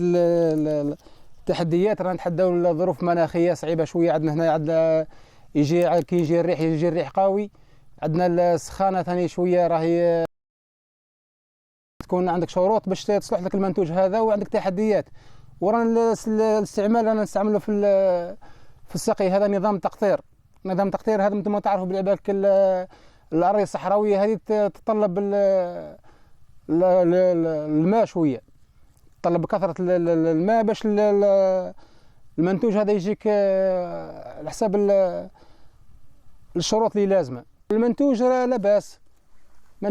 التحديات رانا نتحداو الظروف مناخيه صعيبه شويه. عندنا هنا كي يجي الريح قوي. عندنا السخانه ثاني شويه راهي تكون عندك شروط باش تصلح لك المنتوج هذا، وعندك تحديات. ورانا الاستعمال رانا نستعمله في السقي. هذا نظام تقطير هذا انتم تعرفوا بالك الأراضي الصحراويه هذه تتطلب الماء شويه، تطلب كثره الماء باش المنتوج هذا يجيك على حساب الشروط اللي لازمه. المنتوج لا باس،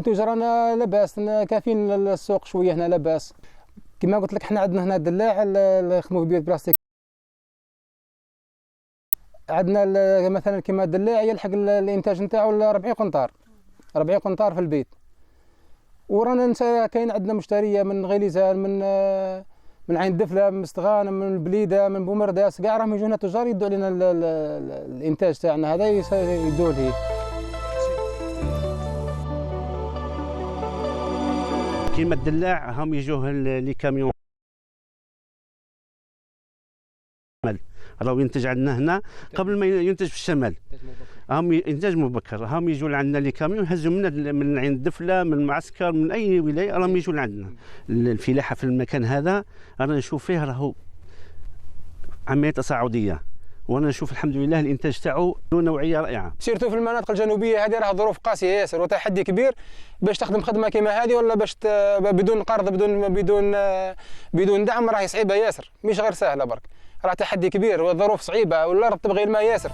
رانا لاباس كافيين السوق شويه هنا لاباس. كما قلت لك، حنا عندنا هنا دلاع اللي يخدموا في بيوت بلاستيك. عندنا مثلا كما الدلاع يلحق الانتاج نتاعو 40 قنطار في البيت. ورانا كاين عندنا مشتريه من غليزان، من عين الدفله، من مستغانم، من البليده، من بومرداس، كاع راهم يجوا هنا تجار يدوا علينا الانتاج تاعنا هذا يدوا ليه. كيما الدلاع هم يجوه لي كاميون راهو ينتج عندنا هنا قبل ما ينتج في الشمال. هم انتاج مبكر، هم يجوا لعندنا لي كاميون يهزوا من عين الدفله، من المعسكر، من اي ولايه راهم يجوا لعندنا. الفلاحه في المكان هذا انا نشوف فيه راهو عمليه تصاعديه، وانا نشوف الحمد لله الانتاج تاعو له نوعيه رائعه. سيرتو في المناطق الجنوبيه هذه راه ظروف قاسيه ياسر وتحدي كبير باش تخدم خدمه كيما هذه، ولا باش بدون قرض بدون دعم راهي صعيبه ياسر، مش غير سهله برك، راه تحدي كبير والظروف صعيبه والارض تبغي الماء ياسر.